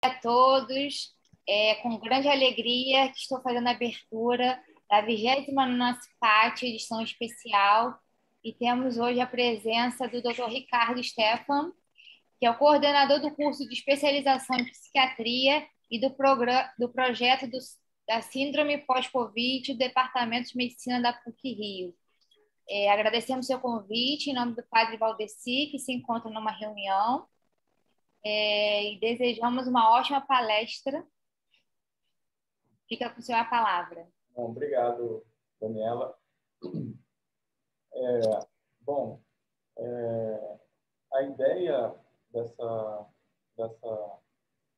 A todos. Com grande alegria que estou fazendo a abertura da 29ª CIPAT, edição especial, e temos hoje a presença do Dr. Ricardo Stefan, que é o coordenador do curso de especialização em psiquiatria e do projeto da Síndrome Pós-Covid do Departamento de Medicina da PUC-Rio. Agradecemos seu convite em nome do Padre Valdeci, que se encontra numa reunião, e desejamos uma ótima palestra. Fica com o senhor a palavra. Bom, obrigado, Daniela. Bom, a ideia dessa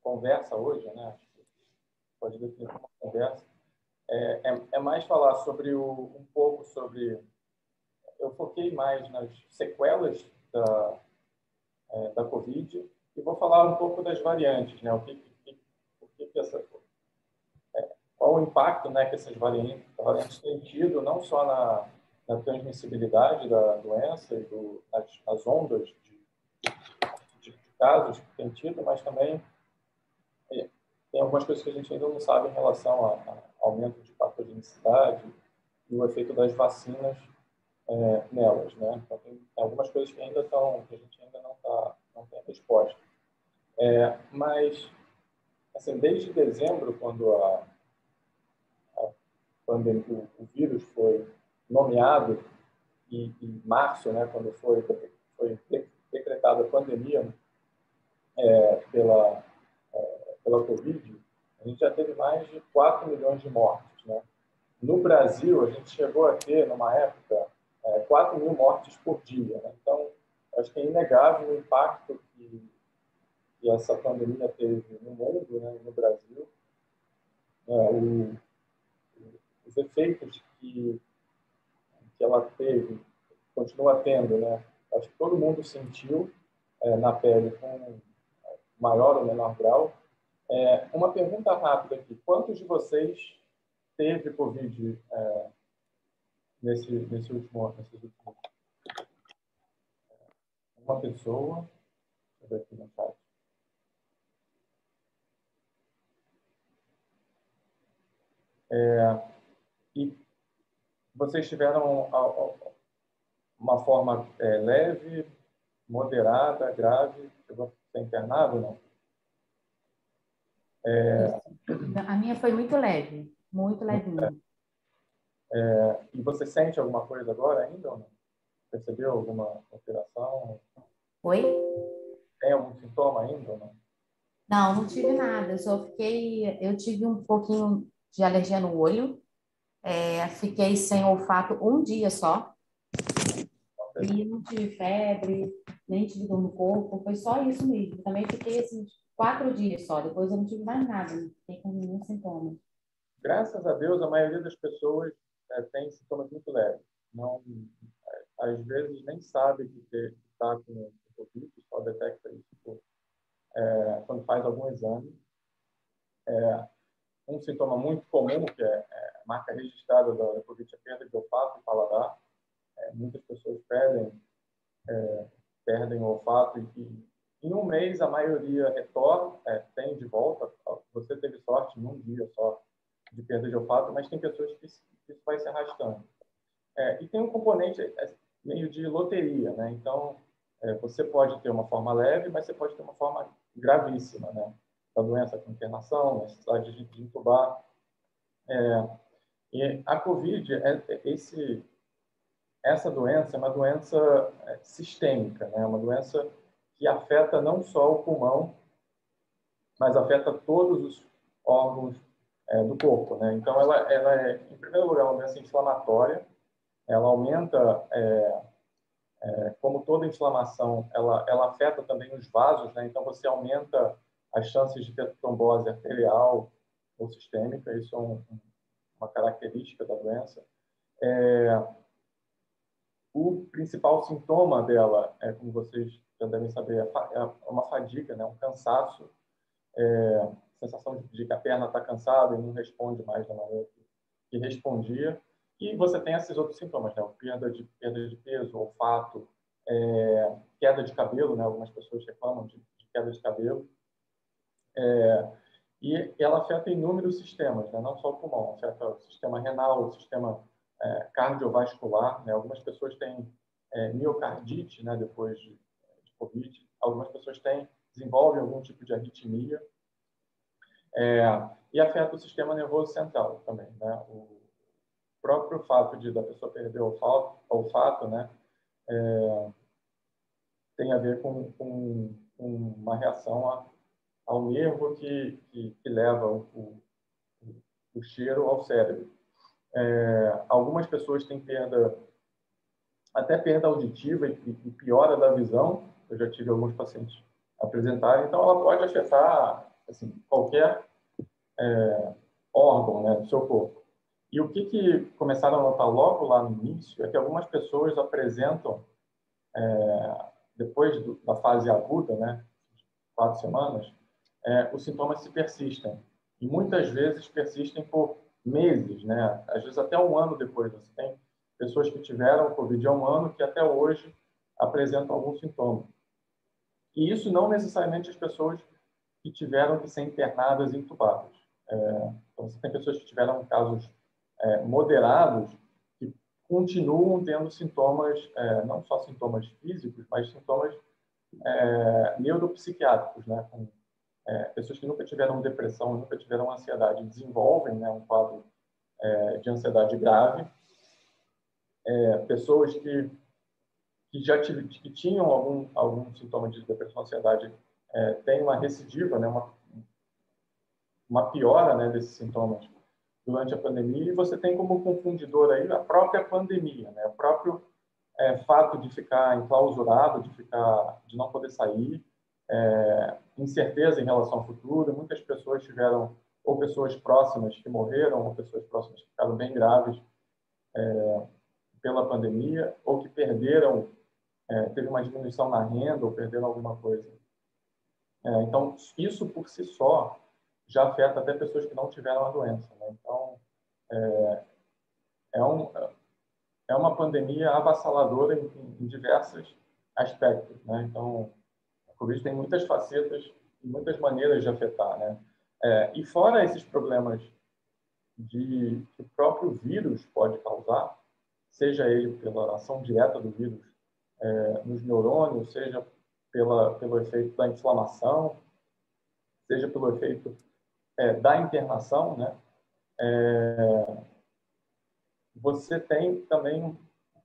conversa hoje, né? Pode definir como uma conversa, é mais falar sobre um pouco sobre... Eu foquei mais nas sequelas da Covid e vou falar um pouco das variantes, né? Qual o impacto, né, que essas variantes têm tido, não só na transmissibilidade da doença e as ondas de casos que tem tido, mas também tem algumas coisas que a gente ainda não sabe em relação ao aumento de patogenicidade e o efeito das vacinas nelas, né? Então, tem algumas coisas que ainda que a gente ainda não tem resposta. Mas, assim, desde dezembro, quando o vírus foi nomeado, e em março, né, quando foi decretada a pandemia pela Covid, a gente já teve mais de 4 milhões de mortes, né? No Brasil, a gente chegou a ter, numa época, 4 mil mortes por dia, né? Então, acho que é inegável o impacto que essa pandemia teve no mundo, né, no Brasil. Os efeitos que ela teve, continua tendo, né? Acho que todo mundo sentiu na pele com maior ou menor grau. Uma pergunta rápida aqui. Quantos de vocês teve Covid nesses últimos... Uma pessoa. Deixa eu ver aqui no chat. E vocês tiveram uma forma leve, moderada, grave? Chegou a ser internado ou não? A minha foi muito leve, muito levinha. E você sente alguma coisa agora ainda ou não? Percebeu alguma alteração? Oi? Tem algum sintoma ainda ou não? Não, não tive nada. Eu tive um pouquinho de alergia no olho. Fiquei sem olfato um dia só. E não tive febre, nem tive dor no corpo. Foi só isso mesmo. Também fiquei assim 4 dias só. Depois eu não tive mais nada. Não fiquei com nenhum sintoma. Graças a Deus, a maioria das pessoas tem sintomas muito leves. Não, às vezes nem sabe que está com Covid, só detecta isso quando faz algum exame. Um sintoma muito comum, que é a marca registrada da Covid, é a perda de olfato e paladar. Muitas pessoas perdem o olfato e em um mês a maioria retorna, tem de volta. Você teve sorte em um dia só de perda de olfato, mas tem pessoas que isso vai se arrastando. E tem um componente meio de loteria, né? Então, você pode ter uma forma leve, mas você pode ter uma forma gravíssima, né? Da doença com internação, necessidade de intubar. E a COVID, essa doença é uma doença sistêmica, né? É uma doença que afeta não só o pulmão, mas afeta todos os órgãos do corpo, né? Então, ela em primeiro lugar, uma doença inflamatória. Ela aumenta, como toda inflamação, ela afeta também os vasos, né? Então, você aumenta as chances de ter trombose arterial ou sistêmica. Isso é uma característica da doença. O principal sintoma dela, como vocês já devem saber, é uma fadiga, né? Um cansaço, sensação de que a perna está cansada e não responde mais da maneira que respondia. E você tem esses outros sintomas, né? Perda de peso, olfato, queda de cabelo, né? Algumas pessoas reclamam de queda de cabelo. E ela afeta inúmeros sistemas, né? Não só o pulmão, afeta o sistema renal, o sistema cardiovascular, né? Algumas pessoas têm miocardite, né? Depois de Covid, algumas pessoas desenvolvem algum tipo de arritmia, e afeta o sistema nervoso central também, né? O próprio fato da pessoa perder o olfato, né? Tem a ver com uma reação ao nervo que leva o cheiro ao cérebro. Algumas pessoas têm até perda auditiva e piora da visão. Eu já tive alguns pacientes apresentarem. Então, ela pode afetar assim, qualquer órgão, né, do seu corpo. E o que começaram a notar logo lá no início é que algumas pessoas apresentam, depois da fase aguda, né, 4 semanas, os sintomas se persistem. E muitas vezes persistem por meses, né? Às vezes até um ano depois. Você tem pessoas que tiveram Covid há um ano que até hoje apresentam algum sintoma. E isso não necessariamente as pessoas que tiveram que ser internadas e intubadas. Então, você tem pessoas que tiveram casos moderados que continuam tendo sintomas, não só sintomas físicos, mas sintomas neuropsiquiátricos, né? Com pessoas que nunca tiveram depressão, nunca tiveram ansiedade, desenvolvem, né, um quadro de ansiedade grave. Pessoas que que tinham algum sintoma de depressão, ansiedade, têm uma recidiva, né, uma piora, né, desses sintomas durante a pandemia. E você tem como confundidor aí a própria pandemia, né, o próprio fato de ficar enclausurado, de não poder sair, incerteza em relação ao futuro. Muitas pessoas tiveram, ou pessoas próximas que morreram, ou pessoas próximas que ficaram bem graves pela pandemia, ou que perderam, teve uma diminuição na renda, ou perderam alguma coisa. Então, isso por si só já afeta até pessoas que não tiveram a doença, né? Então, é uma pandemia avassaladora em diversos aspectos, né? Então, a Covid tem muitas facetas e muitas maneiras de afetar, né? E fora esses problemas que o próprio vírus pode causar, seja ele pela ação direta do vírus nos neurônios, seja pelo efeito da inflamação, seja pelo efeito da internação, né? Você tem também,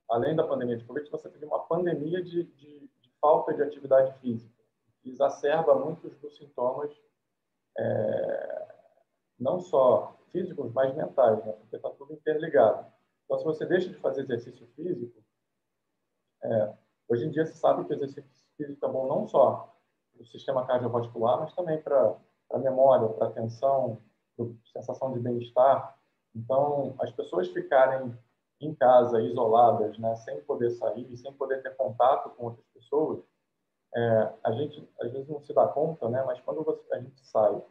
além da pandemia de Covid, você teve uma pandemia de falta de atividade física, que exacerba muitos dos sintomas, não só físicos, mas mentais, né? Porque está tudo interligado. Então, se você deixa de fazer exercício físico, hoje em dia se sabe que o exercício físico é bom não só para o sistema cardiovascular, mas também para a memória, para a atenção, para a sensação de bem-estar. Então, as pessoas ficarem em casa, isoladas, né, sem poder sair, sem poder ter contato com outras pessoas, a gente às vezes não se dá conta, né, mas quando a gente sai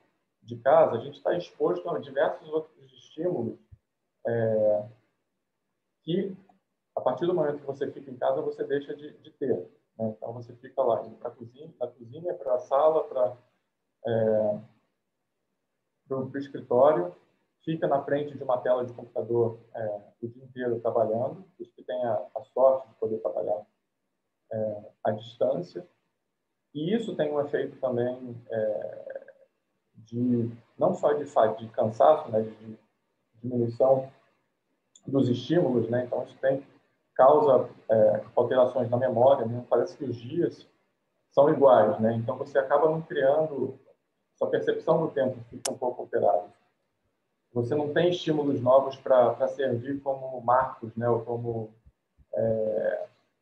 de casa, a gente está exposto a diversos outros estímulos que, a partir do momento que você fica em casa, você deixa de ter, né? Então, você fica lá, indo para a cozinha, da cozinha para a sala, para o escritório, fica na frente de uma tela de computador o dia inteiro trabalhando, os que têm a sorte de poder trabalhar à distância. E isso tem um efeito também não só de cansaço, né, de diminuição dos estímulos, né? Então, isso causa alterações na memória, né? Parece que os dias são iguais, né? Então, você acaba não criando, sua percepção do tempo fica um pouco alterada. Você não tem estímulos novos para servir como marcos, né? Ou como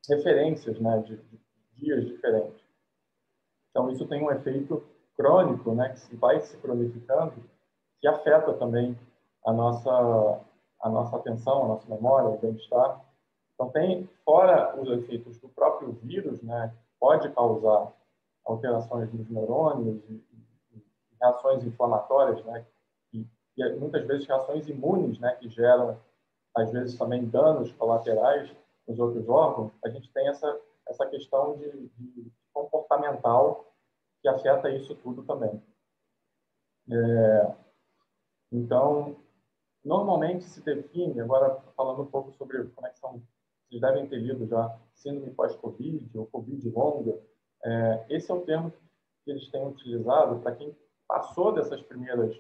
referências, né? De dias diferentes. Então, isso tem um efeito crônico, né? Que vai se cronificando, que afeta também a nossa atenção, a nossa memória, o bem-estar. Então, fora os efeitos do próprio vírus, né? Que pode causar alterações nos neurônios e reações inflamatórias, né? E muitas vezes reações imunes, né? Que geram, às vezes, também danos colaterais nos outros órgãos. A gente tem essa questão de comportamental que afeta isso tudo também. Então, normalmente se define, agora falando um pouco sobre como é que são, vocês devem ter lido já, síndrome pós-Covid ou Covid longa, esse é o termo que eles têm utilizado para quem passou dessas primeiras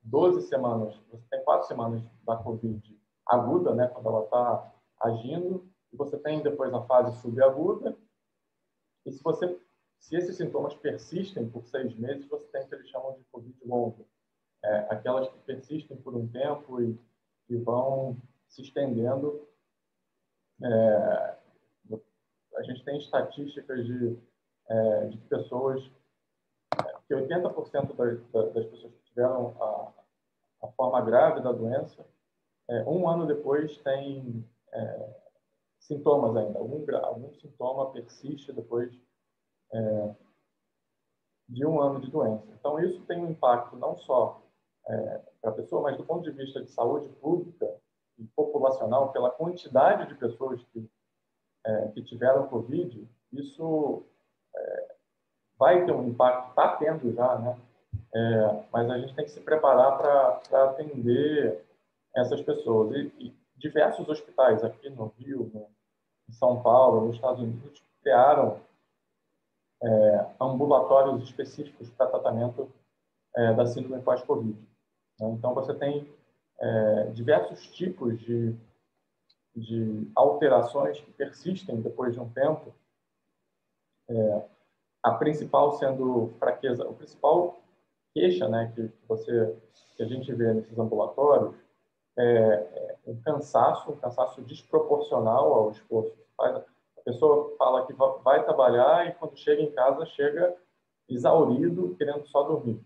12 semanas, você tem 4 semanas da Covid aguda, né, quando ela está agindo, e você tem depois a fase subaguda, e se esses sintomas persistem por 6 meses, você tem o que eles chamam de Covid longa. Aquelas que persistem por um tempo e vão se estendendo. A gente tem estatísticas de pessoas, que 80% das pessoas que tiveram a forma grave da doença, um ano depois tem sintomas ainda. Algum sintoma persiste depois de um ano de doença. Então, isso tem um impacto não só para a pessoa, mas do ponto de vista de saúde pública e populacional, pela quantidade de pessoas que tiveram Covid, isso vai ter um impacto, está tendo já, né? Mas a gente tem que se preparar para atender essas pessoas. E diversos hospitais aqui no Rio, em São Paulo, nos Estados Unidos, criaram ambulatórios específicos para tratamento da síndrome pós-Covid. Então, você tem diversos tipos de alterações que persistem depois de um tempo, a principal sendo fraqueza, o principal queixa, né, que a gente vê nesses ambulatórios um cansaço desproporcional ao esforço. A pessoa fala que vai trabalhar e quando chega em casa chega exaurido, querendo só dormir.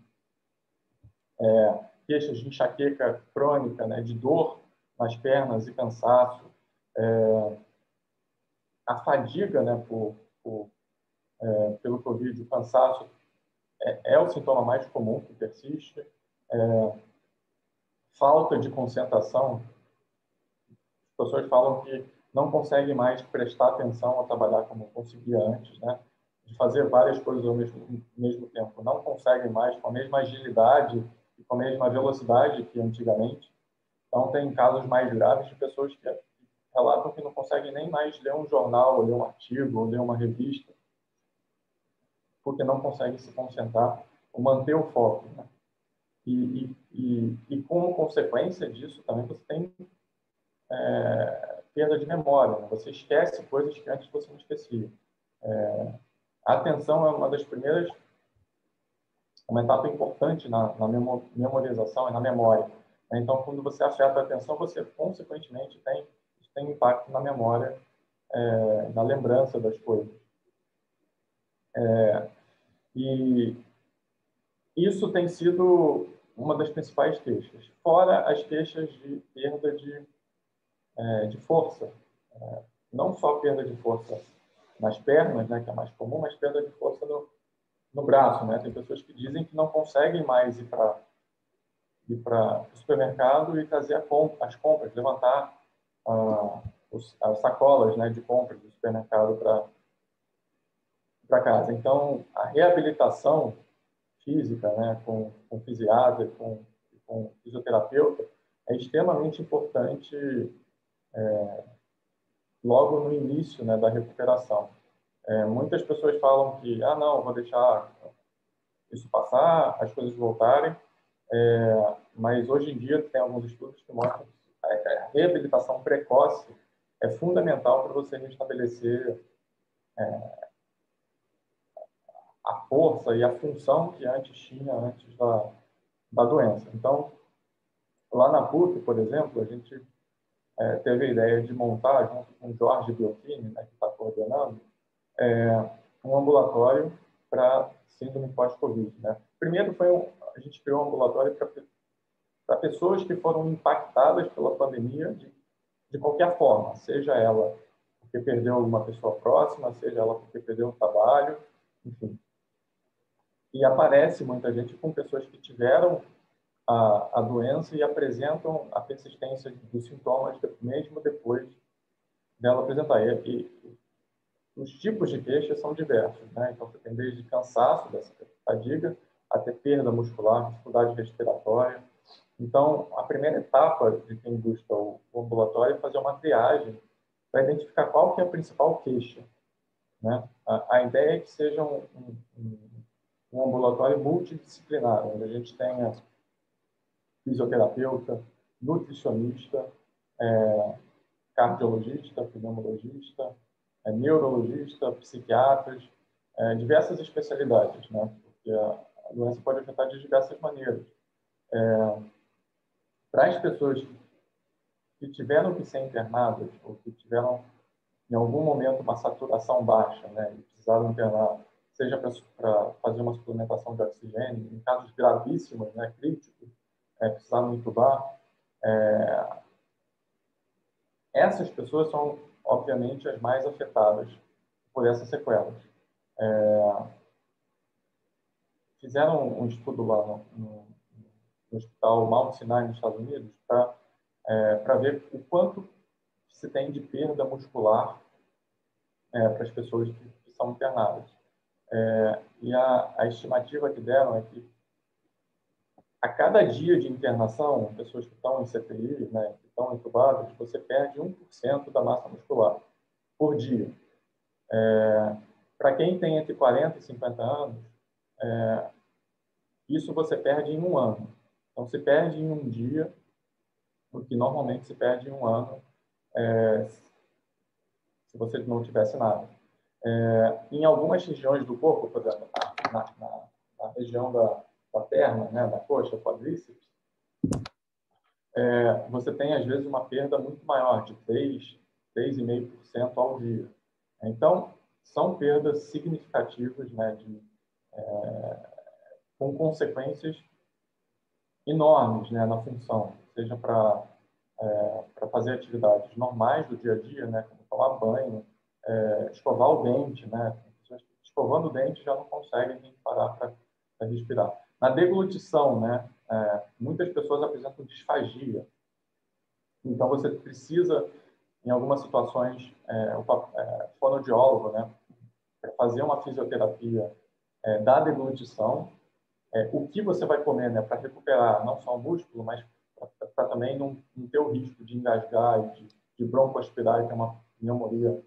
Queixas de enxaqueca crônica, né, de dor nas pernas e cansaço. A fadiga, né, pelo Covid, o cansaço é o sintoma mais comum que persiste. Falta de concentração. As pessoas falam que não conseguem mais prestar atenção ao trabalhar como conseguia antes, né? De fazer várias coisas ao mesmo tempo. Não conseguem mais com a mesma agilidade e com a mesma velocidade que antigamente. Então, tem casos mais graves de pessoas que relatam que não conseguem nem mais ler um jornal, ou ler um artigo, ou ler uma revista, porque não conseguem se concentrar ou manter o foco, né? E como consequência disso, também você tem perda de memória, né? Você esquece coisas que antes você não esquecia. A atenção é uma etapa importante na memorização e na memória. Então, quando você afeta a atenção, você, consequentemente, tem impacto na memória, na lembrança das coisas. E isso tem sido uma das principais queixas. Fora as queixas de perda de força. Não só perda de força nas pernas, né, que é mais comum, mas perda de força no braço, né? Tem pessoas que dizem que não conseguem mais ir para o supermercado e trazer as compras, levantar as sacolas, né, de compras do supermercado para casa. Então, a reabilitação física, né, com fisiatra, com fisioterapeuta, é extremamente importante logo no início, né, da recuperação. Muitas pessoas falam que, não, vou deixar isso passar, as coisas voltarem, mas hoje em dia tem alguns estudos que mostram que a reabilitação precoce é fundamental para você restabelecer a força e a função que antes tinha, antes da doença. Então, lá na PUC, por exemplo, a gente teve a ideia de montar, junto com o Jorge Biocchini, né, que está coordenando, um ambulatório para síndrome pós-Covid, né? Primeiro a gente criou um ambulatório para pessoas que foram impactadas pela pandemia de qualquer forma, seja ela porque perdeu uma pessoa próxima, seja ela porque perdeu o trabalho, enfim. E aparece muita gente com pessoas que tiveram a doença e apresentam a persistência dos sintomas mesmo depois dela apresentar. E os tipos de queixas são diversos, né? Então, você tem desde cansaço, dessa fadiga, a ter perda muscular, dificuldade respiratória. Então, a primeira etapa de quem busca o ambulatório é fazer uma triagem para identificar qual que é a principal queixa, né? A ideia é que seja um ambulatório multidisciplinar, onde a gente tenha fisioterapeuta, nutricionista, cardiologista, pneumologista, neurologista, psiquiatras, diversas especialidades, né? Porque a doença pode afetar de diversas maneiras. Para as pessoas que tiveram que ser internadas ou que tiveram em algum momento uma saturação baixa, né, e precisaram internar, seja para fazer uma suplementação de oxigênio, em casos gravíssimos, né, críticos, precisaram entubar, essas pessoas são, obviamente, as mais afetadas por essas sequelas. Fizeram um estudo lá no Hospital Mount Sinai, nos Estados Unidos, para ver o quanto se tem de perda muscular para as pessoas que são internadas. E a estimativa que deram é que a cada dia de internação, pessoas que estão em CTI, né, que estão entubadas, você perde 1% da massa muscular por dia. Para quem tem entre 40 e 50 anos, isso você perde em um ano. Então, se perde em um dia, o que normalmente se perde em um ano, se você não tivesse nada. Em algumas regiões do corpo, por exemplo, na região da perna, né, da coxa, quadríceps, você tem, às vezes, uma perda muito maior, de 3,5% ao dia. Então, são perdas significativas, né, com consequências enormes, né, na função, seja para fazer atividades normais do dia a dia, né, como tomar banho, escovar o dente, né, escovando o dente já não conseguem nem parar para respirar. Na deglutição, né, muitas pessoas apresentam disfagia. Então, você precisa, em algumas situações, o fonoaudiólogo, né, para fazer uma fisioterapia da deglutição. O que você vai comer, né, para recuperar não só o músculo, mas para também não ter o risco de engasgar e de broncoaspirar, que é uma pneumonia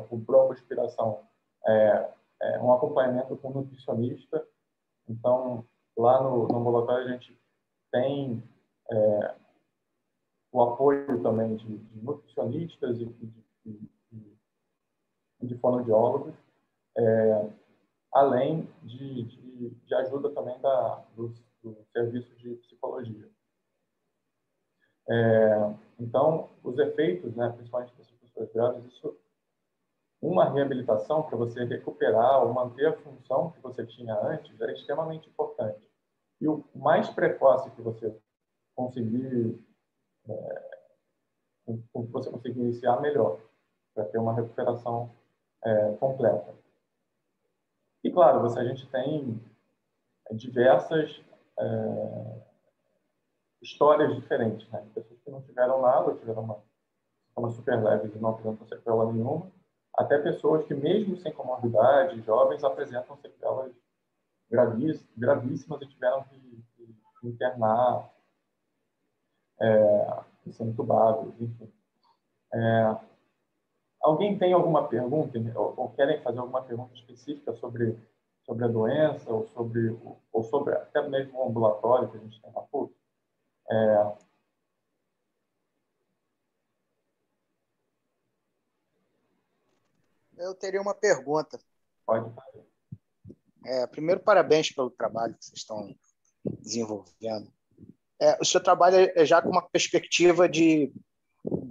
por broncoaspiração. Um acompanhamento com nutricionista. Então, lá no ambulatório, a gente tem o apoio também de nutricionistas e de fonoaudiólogos, além de ajuda também do serviço de psicologia. Então, os efeitos, né, principalmente das pessoas graves, uma reabilitação para você recuperar ou manter a função que você tinha antes é extremamente importante. E o mais precoce que você conseguir iniciar, melhor, para ter uma recuperação completa. E, claro, a gente tem diversas histórias diferentes, né? Pessoas que não tiveram nada, tiveram uma super leve e não apresentam sequela nenhuma, até pessoas que, mesmo sem comorbidade, jovens, apresentam sequelas gravíssimas e tiveram que internar, que são intubados, enfim. Alguém tem alguma pergunta, ou querem fazer alguma pergunta específica sobre a doença, ou sobre até mesmo o ambulatório que a gente tem na PUC? Eu teria uma pergunta. Pode fazer. Primeiro, parabéns pelo trabalho que vocês estão desenvolvendo. O seu trabalho é já com uma perspectiva de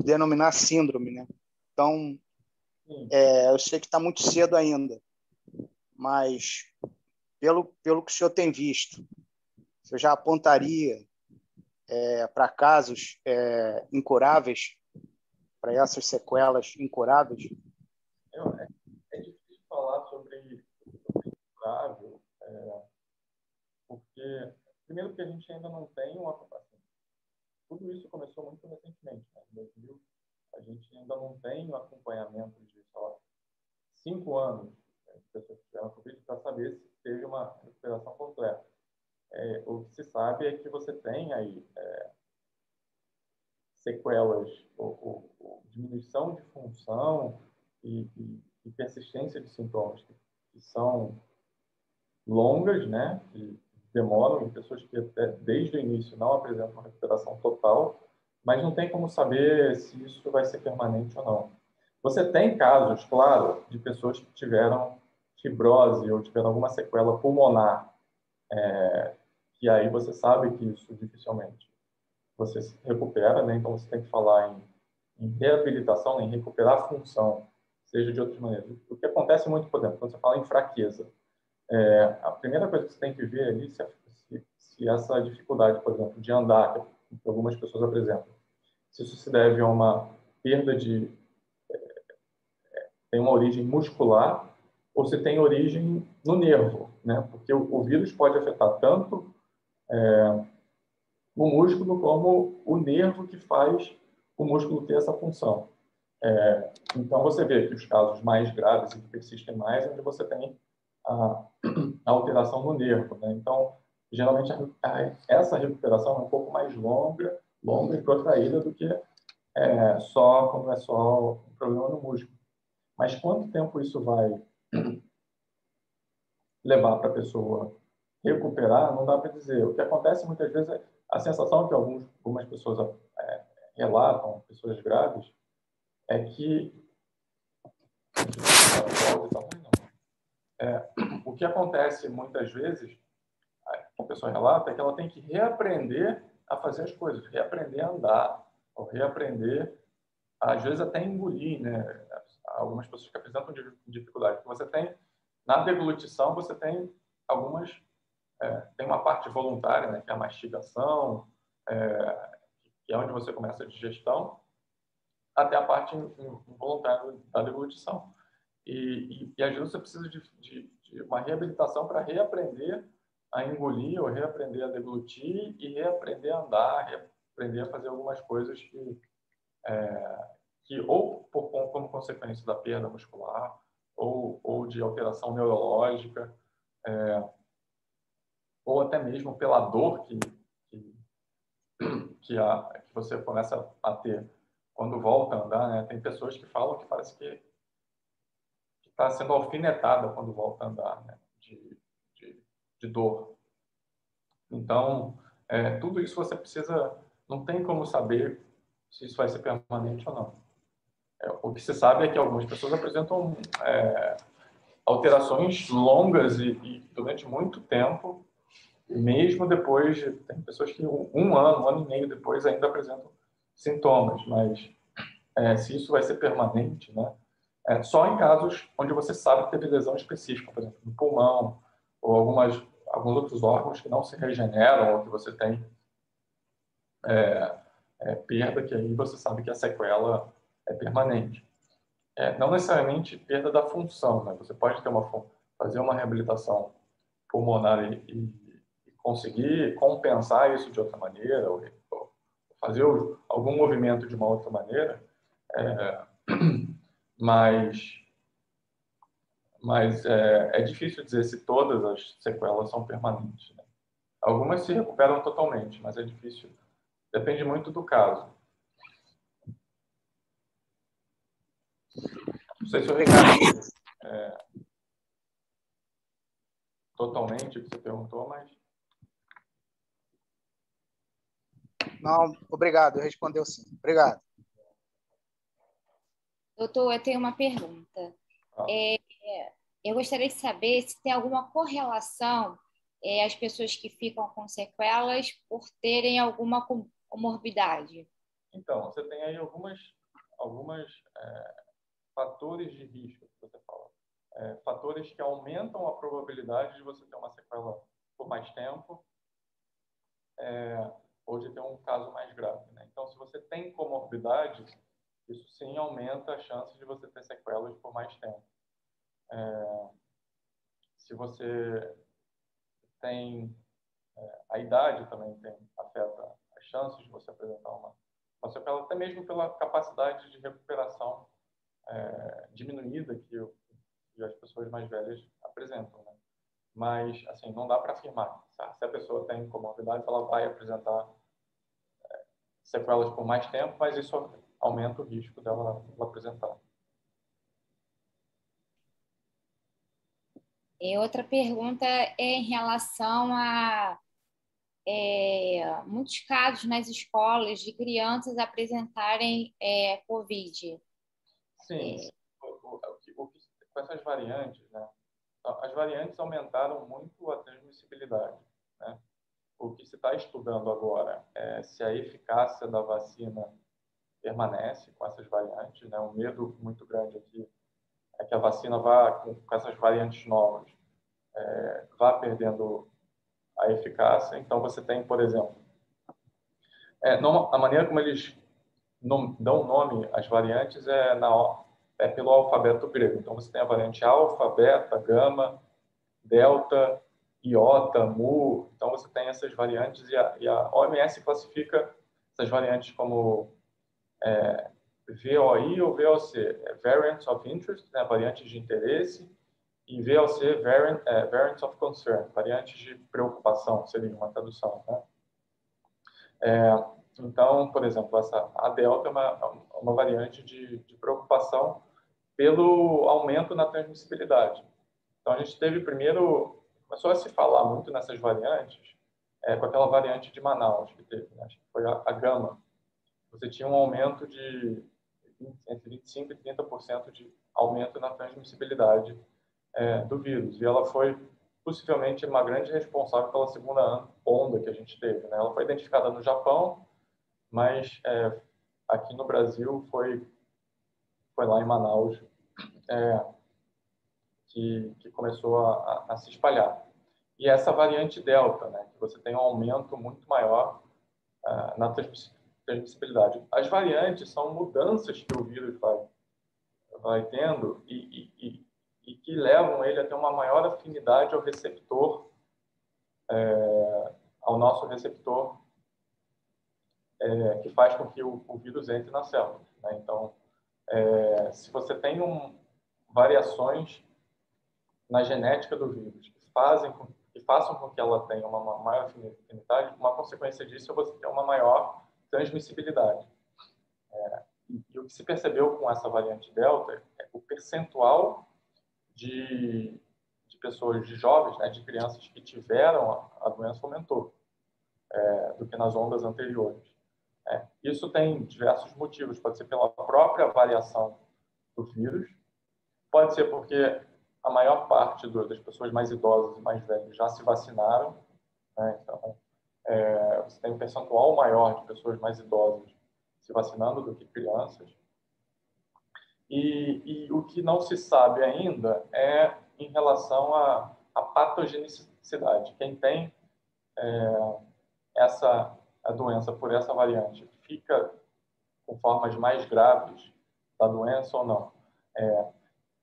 denominar síndrome, né? Então, eu sei que está muito cedo ainda, mas pelo que o senhor tem visto, você já apontaria para casos incuráveis, para essas sequelas incuráveis? É difícil falar sobre incurável, porque, primeiro, que a gente ainda não tem uma ocupação. Tudo isso começou muito recentemente, né? Em 2000, a gente ainda não tem um acompanhamento de, sei lá, 5 anos pessoas que tiveram Covid, para saber se teve uma recuperação completa. O que se sabe é que você tem aí sequelas ou diminuição de função e persistência de sintomas que são longas, né? Que demoram, em pessoas que até desde o início não apresentam uma recuperação total, mas não tem como saber se isso vai ser permanente ou não. Você tem casos, claro, de pessoas que tiveram fibrose ou tiveram alguma sequela pulmonar, que aí você sabe que isso dificilmente você se recupera, né? Então você tem que falar em reabilitação, em recuperar a função, seja de outras maneiras. O que acontece muito, por exemplo, quando você fala em fraqueza, a primeira coisa que você tem que ver ali se essa dificuldade, por exemplo, de andar, que algumas pessoas apresentam, se isso se deve a uma perda tem uma origem muscular ou se tem origem no nervo, né? Porque o vírus pode afetar tanto o músculo como o nervo que faz o músculo ter essa função. Então, você vê que os casos mais graves e que persistem mais é onde você tem a alteração no nervo, né? Então, geralmente, essa recuperação é um pouco mais longa e protraída do que quando é só um problema no músculo. Mas quanto tempo isso vai levar para a pessoa recuperar, não dá para dizer. O que acontece muitas vezes é a sensação que algumas pessoas relatam, pessoas graves, é que o que acontece muitas vezes, que a pessoa relata, é que ela tem que reaprender a fazer as coisas, reaprender a andar, ou reaprender, às vezes até engolir, né? Algumas pessoas que apresentam dificuldade. Você tem, na deglutição, você tem algumas, tem uma parte voluntária, né? Que é a mastigação, que é onde você começa a digestão, até a parte involuntária da deglutição. E às vezes você precisa de uma reabilitação para reaprender a engolir ou reaprender a deglutir e reaprender a andar, reaprender a fazer algumas coisas que ou como consequência da perda muscular ou de alteração neurológica, ou até mesmo pela dor que você começa a ter quando volta a andar, né? Tem pessoas que falam que parece que está sendo alfinetada quando volta a andar, né? De dor. Então, tudo isso você precisa... Não tem como saber se isso vai ser permanente ou não. O que se sabe é que algumas pessoas apresentam alterações longas e durante muito tempo, mesmo depois de... Tem pessoas que um ano e meio depois ainda apresentam sintomas, mas se isso vai ser permanente, né? Só em casos onde você sabe que teve lesão específica, por exemplo, no pulmão, ou alguns outros órgãos que não se regeneram, ou que você tem perda, que aí você sabe que a sequela é permanente. Não necessariamente perda da função, né? Você pode fazer uma reabilitação pulmonar e conseguir compensar isso de outra maneira, ou fazer algum movimento de uma outra maneira, mas é difícil dizer se todas as sequelas são permanentes, né? Algumas se recuperam totalmente, mas é difícil. Depende muito do caso. Não sei se eu respondi totalmente o que você perguntou, mas... Não, obrigado, respondeu sim. Obrigado. Doutor, eu tenho uma pergunta. Eu gostaria de saber se tem alguma correlação as pessoas que ficam com sequelas por terem alguma comorbidade. Então, você tem aí algumas fatores de risco, que você fala. Fatores que aumentam a probabilidade de você ter uma sequela por mais tempo, ou de ter um caso mais grave, né? Então, se você tem comorbidade, isso sim aumenta a chance de você ter sequelas por mais tempo. Se você tem... a idade também afeta as chances de você apresentar uma sequela, até mesmo pela capacidade de recuperação diminuída que as pessoas mais velhas apresentam, né? Mas, assim, não dá para afirmar. Tá? Se a pessoa tem comorbidades, ela vai apresentar sequelas por mais tempo, mas isso aumenta o risco dela apresentar. E outra pergunta é em relação a muitos casos nas escolas de crianças apresentarem Covid. Sim, com essas variantes, né? As variantes aumentaram muito a transmissibilidade, né? O que se está estudando agora é se a eficácia da vacina permanece com essas variantes, né? Um medo muito grande aqui é que a vacina vá, com essas variantes novas, vá perdendo a eficácia. Então, você tem, por exemplo, a maneira como eles dão nome às variantes é pelo alfabeto grego. Então, você tem a variante alfa, beta, gama, delta, iota, mu. Então, você tem essas variantes e a OMS classifica essas variantes como VOI ou VOC, Variants of Interest, né, variantes de interesse, e VOC, Variants of Concern, variantes de preocupação, seria uma tradução, né? Então, por exemplo, a delta é uma variante de preocupação pelo aumento na transmissibilidade. Então, a gente começou a se falar muito nessas variantes, com aquela variante de Manaus que teve, né? Acho que foi a gama. Você tinha um aumento de entre 25% e 30% de aumento na transmissibilidade do vírus. E ela foi possivelmente uma grande responsável pela segunda onda que a gente teve, né? Ela foi identificada no Japão, mas aqui no Brasil foi lá em Manaus que começou a se espalhar. E essa variante Delta, né, que você tem um aumento muito maior na transmissibilidade. As variantes são mudanças que o vírus vai tendo e que levam ele a ter uma maior afinidade ao receptor, ao nosso receptor, que faz com que o vírus entre na célula, né? Então, se você tem variações na genética do vírus que façam com que ela tenha uma maior afinidade, uma consequência disso é você ter uma maior transmissibilidade. E o que se percebeu com essa variante Delta é o percentual de pessoas, de jovens, né, de crianças que tiveram a doença aumentou do que nas ondas anteriores. Isso tem diversos motivos. Pode ser pela própria variação do vírus, pode ser porque a maior parte das pessoas mais idosas e mais velhas já se vacinaram, né? Então, você tem um percentual maior de pessoas mais idosas se vacinando do que crianças. E o que não se sabe ainda é em relação à patogenicidade. Quem tem a doença por essa variante fica com formas mais graves da doença ou não.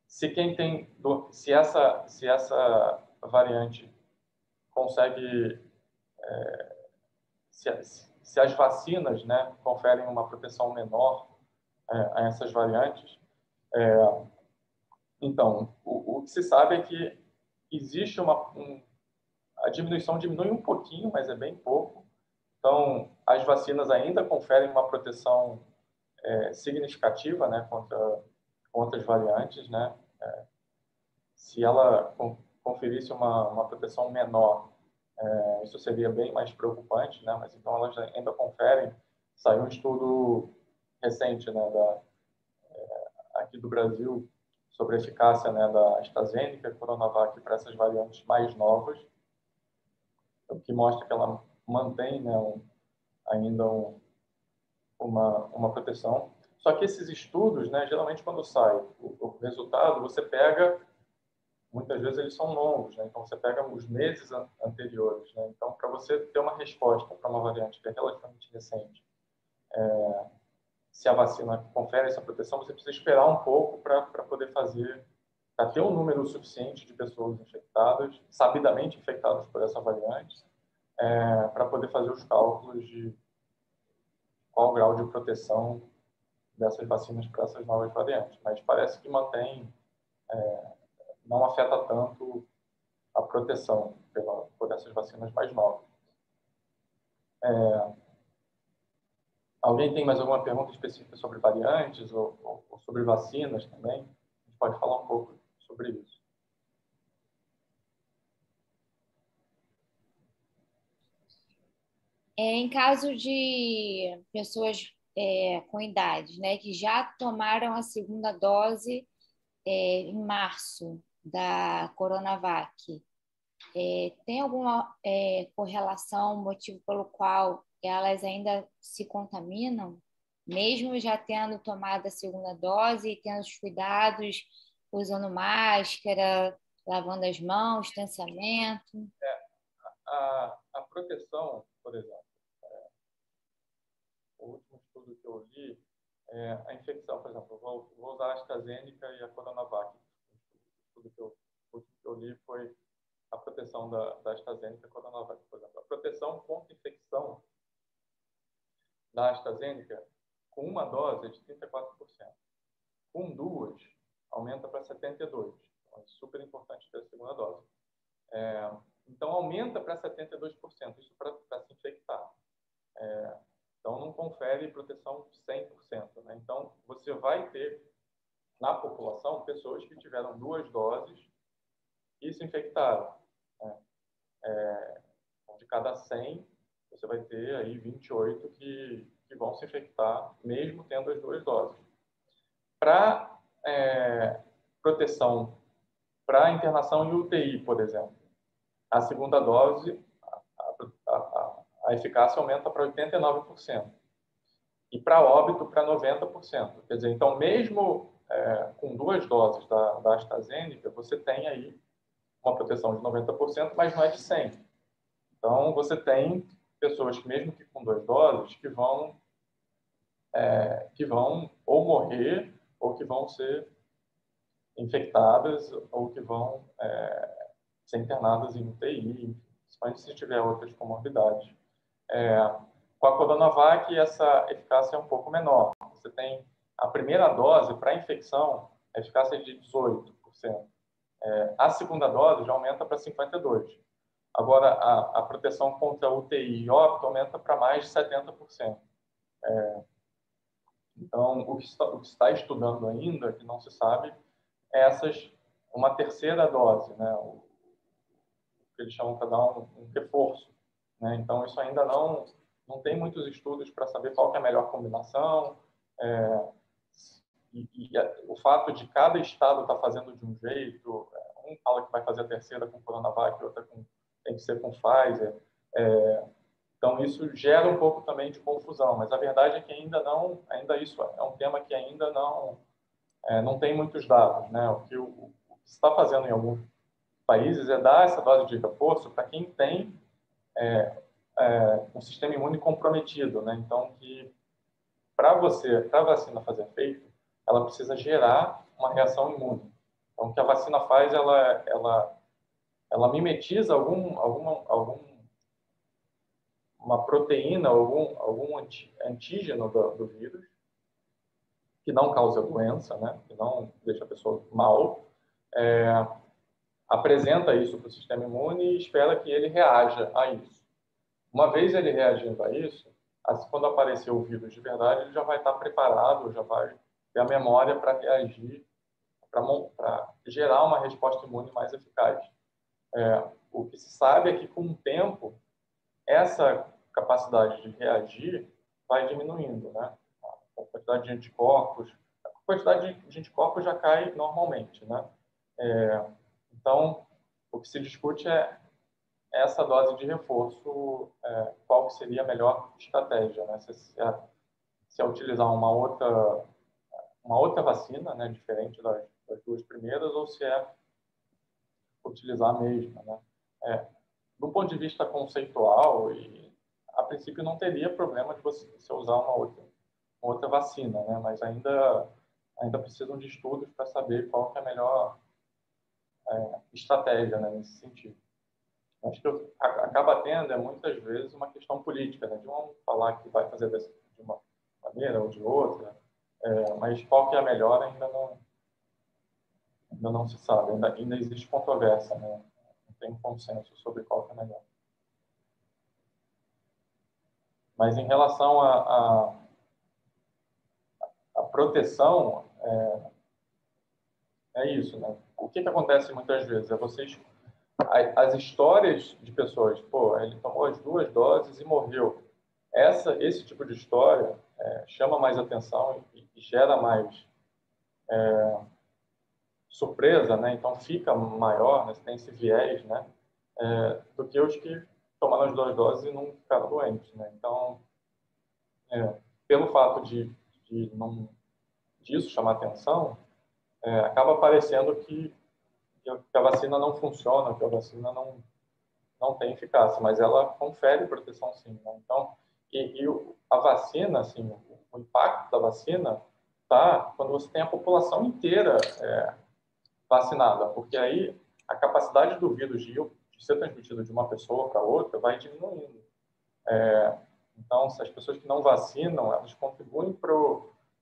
Se essa variante consegue, se as vacinas, né, conferem uma proteção menor a essas variantes, então o que se sabe é que existe a diminuição diminui um pouquinho, mas é bem pouco. Então as vacinas ainda conferem uma proteção significativa, né, contra as variantes, né? Se ela conferisse uma proteção menor, isso seria bem mais preocupante, né? Mas então elas ainda conferem. Saiu um estudo recente, né, aqui do Brasil sobre a eficácia, né, da AstraZeneca e Coronavac para essas variantes mais novas, o que mostra que ela mantém, né, ainda uma proteção. Só que esses estudos, né, geralmente quando sai o resultado, você pega, muitas vezes eles são longos, né? Então você pega os meses anteriores, né? Então, para você ter uma resposta para uma variante que é relativamente recente, se a vacina confere essa proteção, você precisa esperar um pouco para poder para ter um número suficiente de pessoas infectadas, sabidamente infectadas por essa variante, para poder fazer os cálculos de qual o grau de proteção dessas vacinas para essas novas variantes. Mas parece que mantém não afeta tanto a proteção por essas vacinas mais novas. Alguém tem mais alguma pergunta específica sobre variantes ou sobre vacinas também? A gente pode falar um pouco sobre isso. Em caso de pessoas com idade, né, que já tomaram a segunda dose em março da Coronavac, tem alguma correlação, motivo pelo qual elas ainda se contaminam, mesmo já tendo tomado a segunda dose e tendo os cuidados, usando máscara, lavando as mãos, distanciamento? A proteção, por exemplo, o último estudo que eu li, a infecção, por exemplo, vou usar a AstraZeneca e a Coronavac. O último que eu li foi a proteção da AstraZeneca e a Coronavac, por exemplo. A proteção contra infecção da AstraZeneca, com uma dose, é de 34%. Com duas, aumenta para 72%. Então, é super importante ter a segunda dose. Então, aumenta para 72%, isso para se infectar. Então, não confere proteção 100%. Né? Então, você vai ter, na população, pessoas que tiveram 2 doses e se infectaram. Né? De cada 100, você vai ter aí 28 que vão se infectar, mesmo tendo as 2 doses. Para proteção, para internação em UTI, por exemplo, a segunda dose, a eficácia aumenta para 89%. E para óbito, para 90%. Quer dizer, então, mesmo com 2 doses da AstraZeneca, você tem aí uma proteção de 90%, mas não é de 100%. Então, você tem pessoas que, mesmo que com 2 doses, que vão ou morrer, ou que vão ser infectadas, ou que vão ser internadas em UTI, principalmente se tiver outras comorbidades. Com a Coronavac, essa eficácia é um pouco menor. Você tem a primeira dose para infecção, a eficácia é de 18%. A segunda dose já aumenta para 52%. Agora, a proteção contra UTI e óbito aumenta para mais de 70%. Então, o que se está estudando ainda, que não se sabe, é uma terceira dose, né? O que eles chamam para dar um reforço. Né? Então, isso ainda não tem muitos estudos para saber qual que é a melhor combinação. O fato de cada estado estar fazendo de um jeito, um fala que vai fazer a terceira com Coronavac, outra tem que ser com Pfizer. Então, isso gera um pouco também de confusão, mas a verdade é que ainda isso é um tema que ainda não tem muitos dados. Né? O que se está fazendo em alguns países é dar essa dose de reforço para quem tem um sistema imune comprometido. Né? Então, que para a vacina fazer efeito, ela precisa gerar uma reação imune. Então, o que a vacina faz, ela mimetiza uma proteína, algum antígeno do vírus, que não causa doença, né? Que não deixa a pessoa mal, apresenta isso para o sistema imune e espera que ele reaja a isso. Uma vez ele reagindo a isso, quando aparecer o vírus de verdade, ele já vai estar preparado, já vai ter a memória para reagir, para gerar uma resposta imune mais eficaz. O que se sabe é que, com o tempo, essa capacidade de reagir vai diminuindo, né? A quantidade de anticorpos, já cai normalmente, né? Então, o que se discute é essa dose de reforço, qual que seria a melhor estratégia, né? Se é utilizar uma outra vacina, né, diferente das 2 primeiras, ou se é utilizar a mesma, né? Do ponto de vista conceitual, a princípio não teria problema de você usar uma outra vacina, né? Mas ainda precisam de estudos para saber qual que é a melhor estratégia, né, nesse sentido. Acho que acaba tendo, muitas vezes, uma questão política, né? De um falar que vai fazer de uma maneira ou de outra, mas qual que é a melhor ainda ainda não se sabe, ainda existe controvérsia, né? Não tem consenso sobre qual que é melhor. Mas em relação à proteção, é isso, né? O que acontece muitas vezes? As histórias de pessoas, pô, ele tomou as 2 doses e morreu. Esse tipo de história chama mais atenção e gera mais surpresa, né? Então fica maior, né? Tem esse viés, né? Do que os que tomaram as 2 doses e não ficaram doentes, né? Então, pelo fato disso chamar atenção, acaba parecendo que a vacina não funciona, que a vacina não tem eficácia, mas ela confere proteção sim, né? Então, a vacina, assim, o impacto da vacina tá quando você tem a população inteira vacinada, porque aí a capacidade do vírus de ser transmitido de uma pessoa para outra vai diminuindo. Então, se as pessoas que não vacinam, elas contribuem para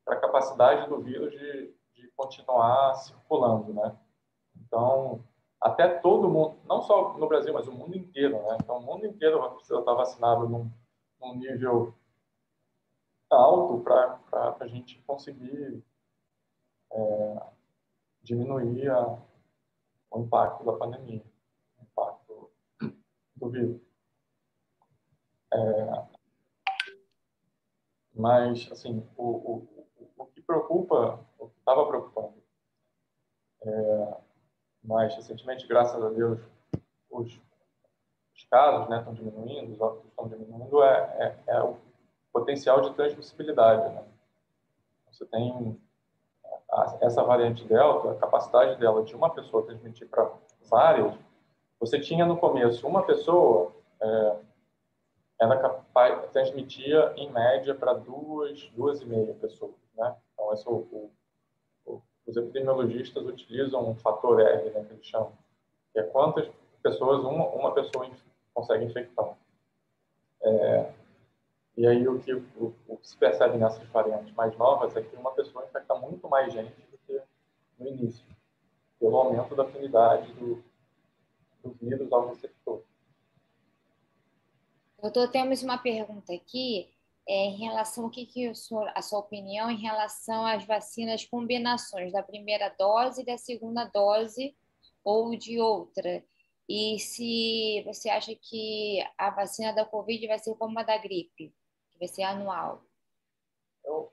a capacidade do vírus de continuar circulando, né? Então, até todo mundo, não só no Brasil, mas o mundo inteiro, né? Então, o mundo inteiro vai precisar estar vacinado num nível alto para a gente conseguir diminuir o impacto da pandemia, o impacto do vírus. Mas, assim, o que preocupa, o que estava preocupando mais recentemente, graças a Deus, os casos, né, estão diminuindo, os óbitos estão diminuindo, é o potencial de transmissibilidade, né? Você tem essa variante Delta, a capacidade dela de uma pessoa transmitir para várias. Você tinha no começo uma pessoa, ela transmitia em média para 2,5 pessoas, né? Então, os epidemiologistas utilizam um fator R, né, que eles chamam, que é quantas pessoas uma pessoa consegue infectar. E aí o que se percebe nessas variantes mais novas é que uma pessoa infecta muito mais gente do que no início, pelo aumento da afinidade do vírus ao receptor. Doutor, temos uma pergunta aqui em relação ao que a sua opinião em relação às vacinas combinações da primeira dose e da segunda dose ou de outra. E se você acha que a vacina da Covid vai ser como a da gripe, que vai ser anual. Eu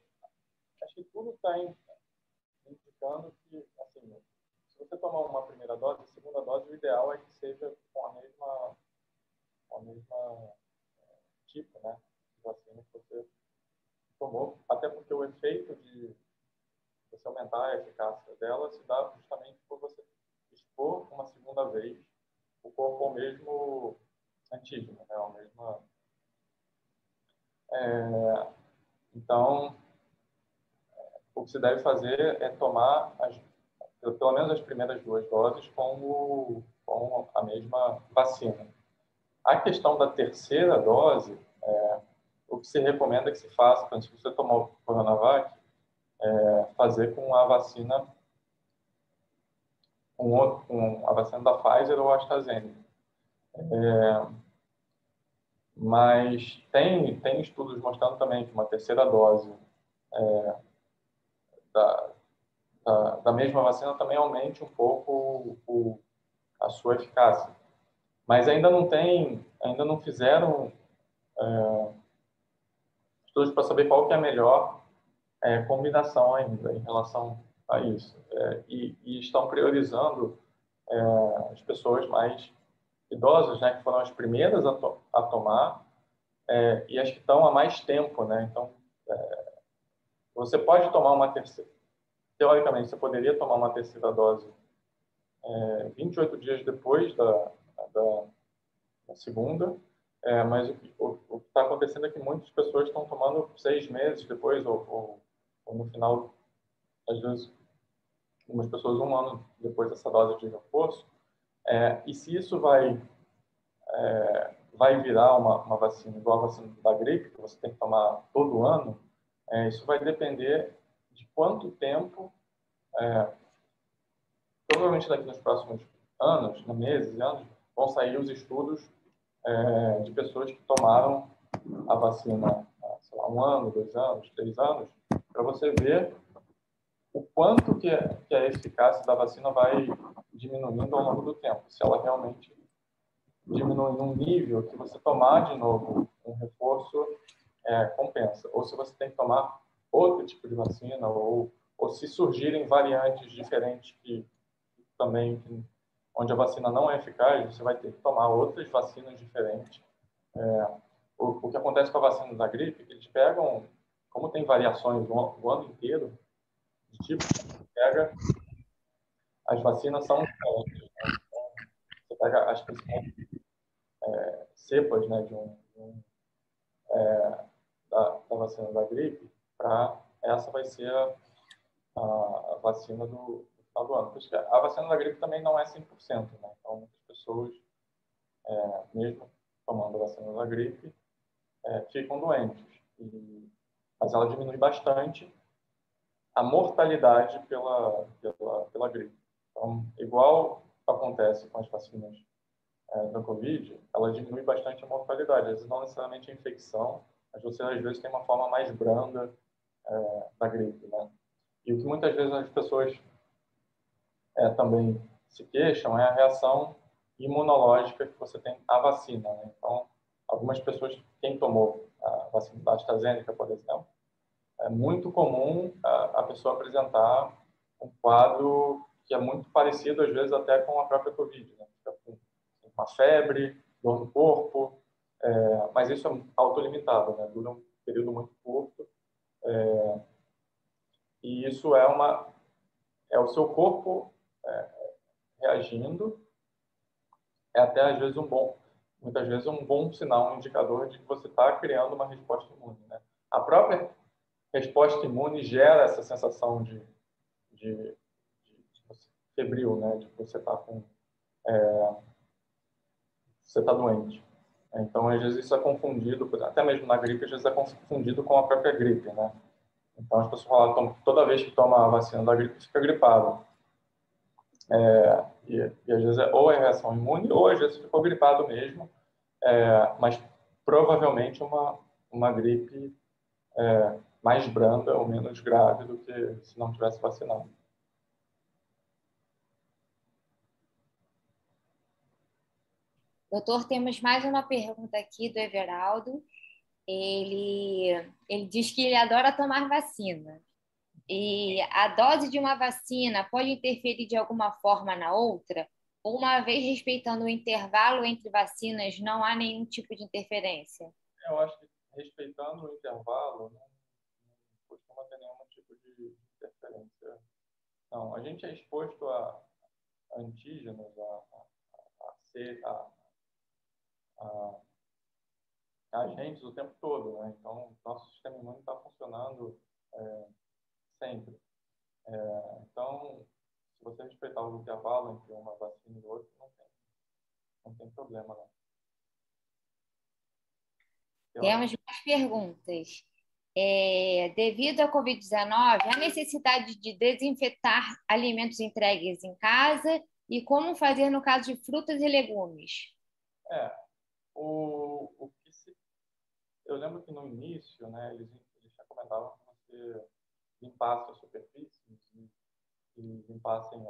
acho que tudo está indicando que, assim, se você tomar uma primeira dose, a segunda dose, o ideal é que seja com a mesma tipo, né, de vacina que você tomou, até porque o efeito de você aumentar a eficácia dela se dá justamente por você expor uma segunda vez o corpo ao mesmo antígeno, né, ao mesmo... Então, o que se deve fazer é tomar pelo menos as primeiras 2 doses com a mesma vacina. A questão da terceira dose, o que se recomenda que se faça, quando você tomar o Coronavac, fazer com a vacina, com a vacina da Pfizer ou AstraZeneca. Mas tem estudos mostrando também que uma terceira dose da mesma vacina também aumente um pouco a sua eficácia. Mas ainda não fizeram estudos para saber qual que é a melhor combinação ainda em relação a isso. E estão priorizando as pessoas mais idosas, né, que foram as primeiras a tomar, e as que estão há mais tempo, né? Então, você pode tomar uma terceira... Teoricamente, você poderia tomar uma terceira dose 28 dias depois da segunda, mas o que está acontecendo é que muitas pessoas estão tomando 6 meses depois, ou no final, às vezes, algumas pessoas 1 ano depois dessa dose de reforço. E se isso vai virar uma vacina igual a vacina da gripe, que você tem que tomar todo ano, isso vai depender de quanto tempo provavelmente daqui nos próximos anos, meses, anos, vão sair os estudos de pessoas que tomaram a vacina há, sei lá, 1 ano, 2 anos, 3 anos, para você ver o quanto que a eficácia da vacina vai diminuindo ao longo do tempo. Se ela realmente diminui num nível que você tomar de novo um reforço compensa. Ou se você tem que tomar outro tipo de vacina, ou se surgirem variantes diferentes onde a vacina não é eficaz, você vai ter que tomar outras vacinas diferentes. O que acontece com a vacina da gripe, eles pegam, como tem variações o ano inteiro, de tipo, as vacinas são diferentes. Né? Então, você pega as principais cepas, né, da vacina da gripe, essa vai ser a vacina do final do ano. Por isso que a vacina da gripe também não é 100%, né? Então, muitas pessoas, mesmo tomando a vacina da gripe, ficam doentes. Mas ela diminui bastante a mortalidade pela gripe. Então, igual acontece com as vacinas da Covid, ela diminui bastante a mortalidade. Às vezes, não necessariamente a infecção, mas você, às vezes, tem uma forma mais branda da gripe, né? E o que muitas vezes as pessoas também se queixam é a reação imunológica que você tem à vacina, né? Então, algumas pessoas, quem tomou a vacina da AstraZeneca, por exemplo, é muito comum a pessoa apresentar um quadro que é muito parecido, às vezes, até com a própria Covid, né? Fica com uma febre, dor no corpo, mas isso é autolimitado, né? Dura um período muito curto, e isso é o seu corpo reagindo, até às vezes muitas vezes um bom sinal, um indicador de que você está criando uma resposta imune, né? A própria resposta imune gera essa sensação de febril, né? De que você está você está doente. Então, às vezes isso é confundido, até mesmo na gripe, às vezes é confundido com a própria gripe, né? Então, as pessoas falam que toda vez que toma a vacina da gripe, fica gripado. E às vezes ou é reação imune, ou às vezes ficou gripado mesmo, mas provavelmente uma gripe mais branda ou menos grave do que se não tivesse vacinado. Doutor, temos mais uma pergunta aqui do Everaldo. Ele diz que ele adora tomar vacina. E a dose de uma vacina pode interferir de alguma forma na outra? Ou uma vez respeitando o intervalo entre vacinas, não há nenhum tipo de interferência? Eu acho que respeitando o intervalo, não costuma ter nenhum tipo de interferência. Não, a gente é exposto a antígenos, a agentes o tempo todo, né? Então, nosso sistema imune está funcionando sempre. Então, se você respeitar o intervalo entre uma vacina e outra, não tem problema, não. Temos mais perguntas. Devido à Covid-19, há necessidade de desinfetar alimentos entregues em casa e como fazer no caso de frutas e legumes? Eu lembro que no início, né, eles recomendavam que você limpasse as superfícies e limpassem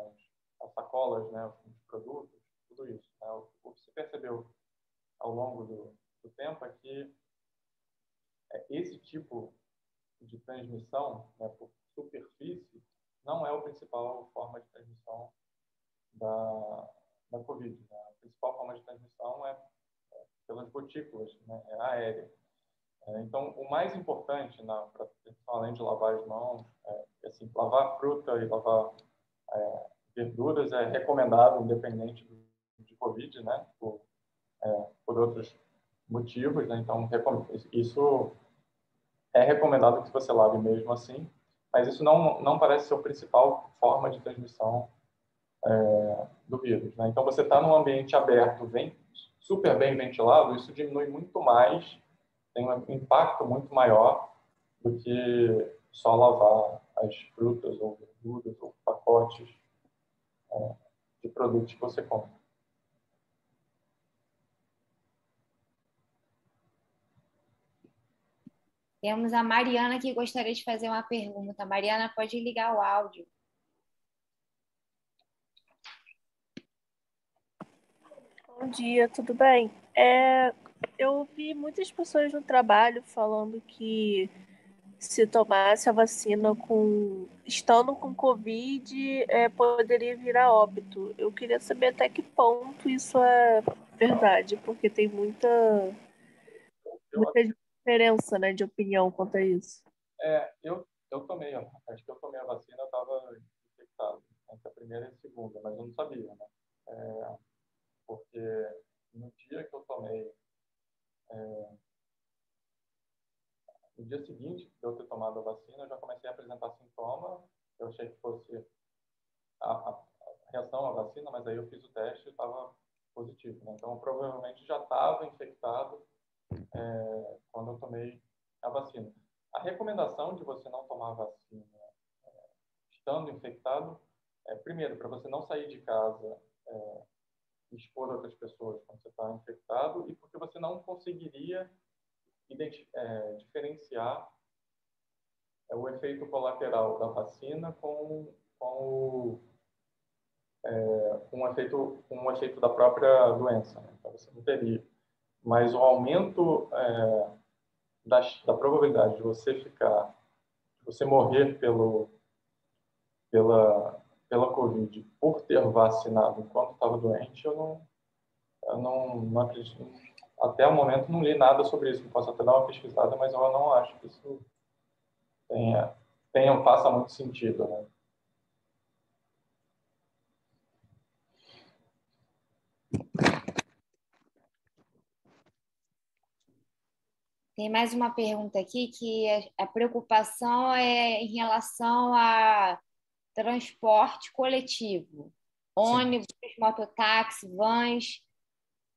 as sacolas, né, os produtos, tudo isso. Né? O que se percebeu ao longo do tempo é que esse tipo de transmissão, né, por superfície, não é a principal forma de transmissão da Covid. Né? A principal forma de transmissão é pelas gotículas, né, é aérea. Então, o mais importante, além de lavar as mãos, assim, lavar fruta e lavar verduras é recomendável, independente de Covid, né, por outros motivos. Né? Então, isso é recomendado que você lave mesmo assim, mas isso não parece ser a principal forma de transmissão do vírus. Né? Então, você está num ambiente aberto, super bem ventilado, isso diminui muito mais, tem um impacto muito maior do que só lavar as frutas ou verduras ou pacotes de produtos que você compra. Temos a Mariana que gostaria de fazer uma pergunta. Mariana, pode ligar o áudio. Bom dia, tudo bem? Eu vi muitas pessoas no trabalho falando que se tomasse a vacina estando com Covid, poderia vir a óbito. Eu queria saber até que ponto isso é verdade, porque tem muita diferença, né, de opinião quanto a isso. Eu tomei, acho que eu tomei a vacina, eu estava infectado, entre a primeira e a segunda, mas eu não sabia, né? Porque no dia que eu tomei, no dia seguinte de eu ter tomado a vacina, eu já comecei a apresentar sintoma. Eu achei que fosse a reação à vacina, mas aí eu fiz o teste e estava positivo, né? Então, eu provavelmente já estava infectado quando eu tomei a vacina. A recomendação de você não tomar a vacina estando infectado primeiro, para você não sair de casa e expor outras pessoas quando você está infectado, e porque você não conseguiria diferenciar o efeito colateral da vacina com o efeito da própria doença, né? Então, você não teria. Mas o aumento da probabilidade de você morrer pela Covid por ter vacinado enquanto estava doente, eu não acredito. Até o momento não li nada sobre isso. Posso até dar uma pesquisada, mas eu não acho que isso faça muito sentido, né? Tem mais uma pergunta aqui que a preocupação é em relação a transporte coletivo, ônibus, mototáxi, vans,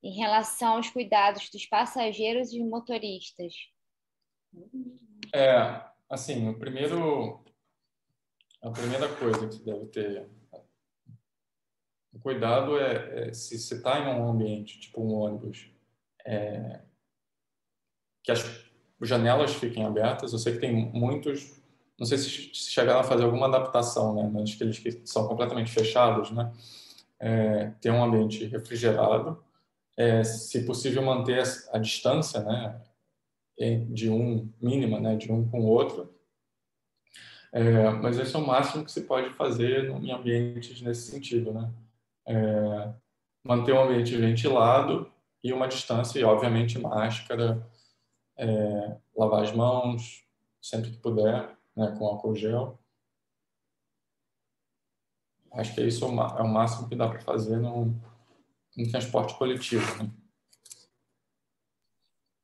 em relação aos cuidados dos passageiros e motoristas. Assim, a primeira coisa que você deve ter cuidado se você está em um ambiente, tipo um ônibus, que as janelas fiquem abertas. Eu sei que tem muitos, não sei se chegaram a fazer alguma adaptação, né, mas aqueles que são completamente fechados, né, ter um ambiente refrigerado, se possível manter a distância, né, mínima, né, de um com o outro. Mas esse é o máximo que se pode fazer em ambientes nesse sentido, né? Manter um ambiente ventilado e uma distância, e obviamente máscara, lavar as mãos sempre que puder, né, com álcool gel. Acho que isso é o máximo que dá para fazer no transporte coletivo, né?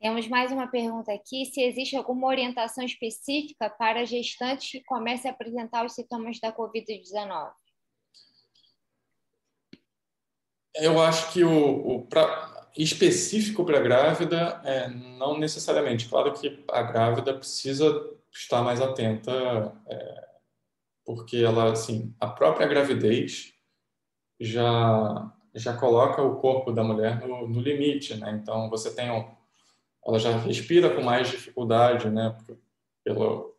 Temos mais uma pergunta aqui: se existe alguma orientação específica para gestantes que comecem a apresentar os sintomas da Covid-19? Eu acho que específico para a grávida, não necessariamente. Claro que a grávida precisa estar mais atenta, porque ela, assim, a própria gravidez já coloca o corpo da mulher no limite, né? Então ela já respira com mais dificuldade, né? Pelo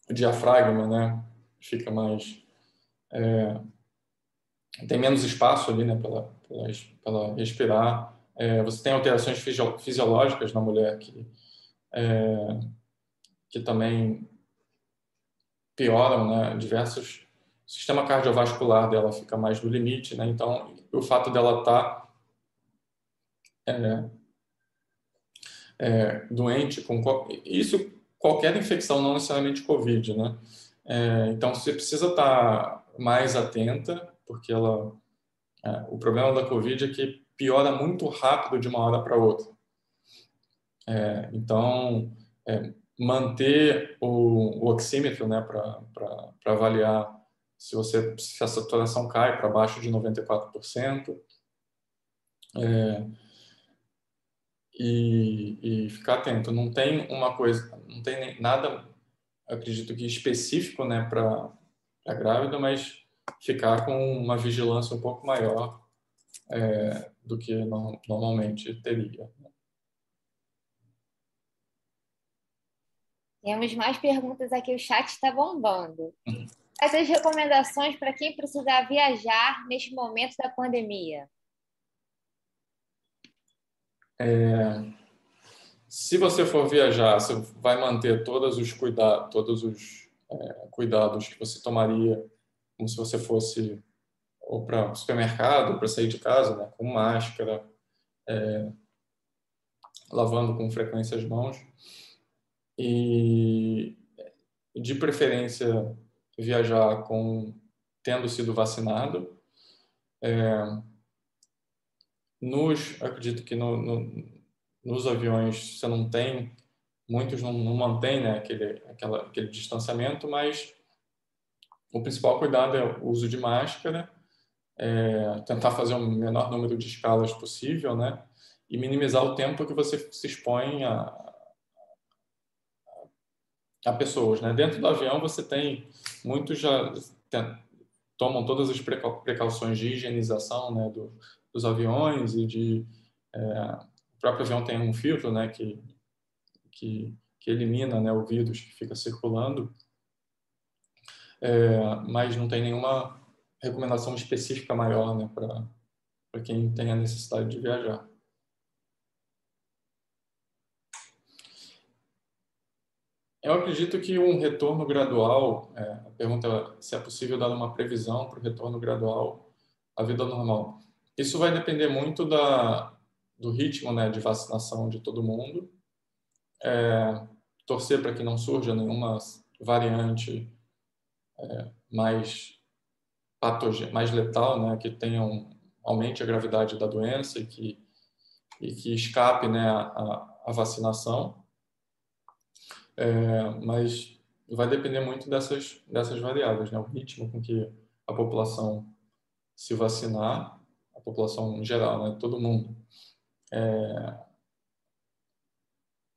diafragma, né? Fica mais tem menos espaço ali, né? Pela respirar. Você tem alterações fisiológicas na mulher que também pioram, né? O sistema cardiovascular dela fica mais no limite, né? Então, o fato dela estar doente isso qualquer infecção, não necessariamente Covid, né? Então, você precisa estar mais atenta, porque o problema da Covid é que piora muito rápido de uma hora para outra. Então, manter o oxímetro, né, para avaliar se a saturação cai para baixo de 94%, e ficar atento. Não tem uma coisa, não tem nada, acredito que específico, né, para a grávida, mas ficar com uma vigilância um pouco maior do que normalmente teria. Temos mais perguntas aqui, o chat está bombando. Quais as recomendações para quem precisar viajar neste momento da pandemia? Se você for viajar, você vai manter todos os cuidados que você tomaria, como se você fosse ou para o supermercado, ou para sair de casa, né, com máscara, lavando com frequência as mãos e, de preferência, viajar tendo sido vacinado. Acredito que nos aviões você não tem, muitos não mantêm, né, aquele distanciamento, mas o principal cuidado é o uso de máscara, tentar fazer o menor número de escalas possível, né, e minimizar o tempo que você se expõe a pessoas, né. Dentro do avião você tem, muitos já tomam todas as precauções de higienização, né, dos aviões e o próprio avião tem um filtro, né, que elimina, né, o vírus que fica circulando, mas não tem nenhuma recomendação específica maior, né, para quem tem a necessidade de viajar. Eu acredito que um retorno gradual, a pergunta é se é possível dar uma previsão para o retorno gradual à vida normal. Isso vai depender muito do ritmo, né, de vacinação de todo mundo. Torcer para que não surja nenhuma variante mais mais letal, né, que aumente a gravidade da doença e que escape, né, a vacinação. Mas vai depender muito dessas variáveis, né, o ritmo com que a população se vacinar, a população em geral, né, todo mundo,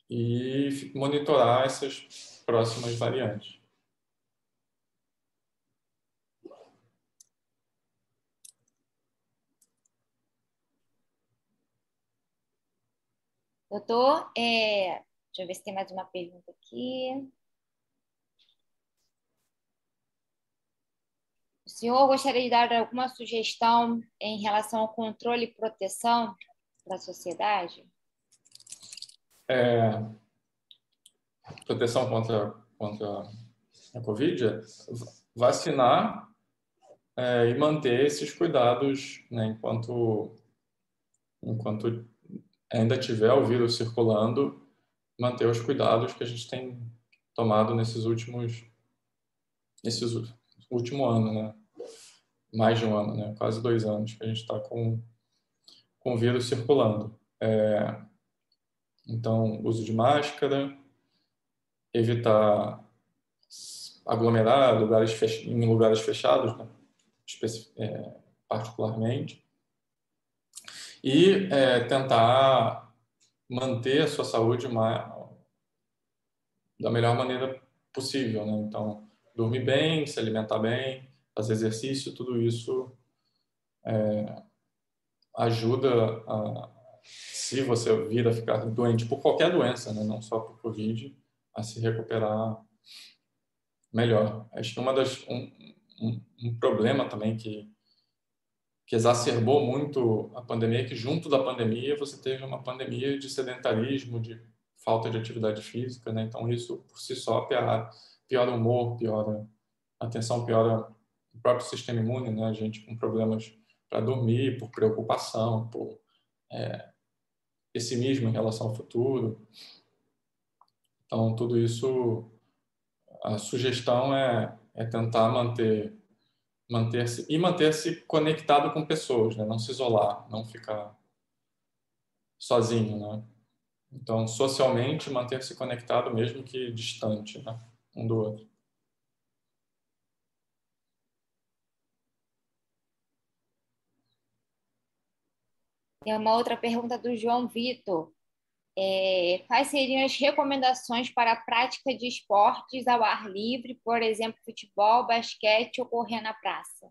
e monitorar essas próximas variantes. Doutor, deixa eu ver se tem mais uma pergunta aqui. O senhor gostaria de dar alguma sugestão em relação ao controle e proteção da sociedade? Proteção contra a Covid é vacinar e manter esses cuidados, né, enquanto ainda tiver o vírus circulando, manter os cuidados que a gente tem tomado nesse último ano, né? Mais de um ano, né? Quase 2 anos que a gente está com o vírus circulando. Então, uso de máscara, evitar aglomerar em lugares fechados, né? Particularmente, e tentar manter a sua saúde da melhor maneira possível, né? Então, dormir bem, se alimentar bem, fazer exercício, tudo isso ajuda se você vir a ficar doente por qualquer doença, né? Não só por Covid, a se recuperar melhor. Acho que um problema também que exacerbou muito a pandemia é que, junto da pandemia, você teve uma pandemia de sedentarismo, de falta de atividade física, né? Então, isso, por si só, piora o humor, piora a atenção, piora o próprio sistema imune, né? A gente com problemas para dormir, por preocupação, por pessimismo em relação ao futuro. Então, tudo isso, a sugestão é tentar manter-se conectado com pessoas, né? Não se isolar, não ficar sozinho, né? Então, socialmente, manter-se conectado mesmo que distante, né? Um do outro. Tem uma outra pergunta do João Vitor. Quais seriam as recomendações para a prática de esportes ao ar livre, por exemplo, futebol, basquete ou correr na praça?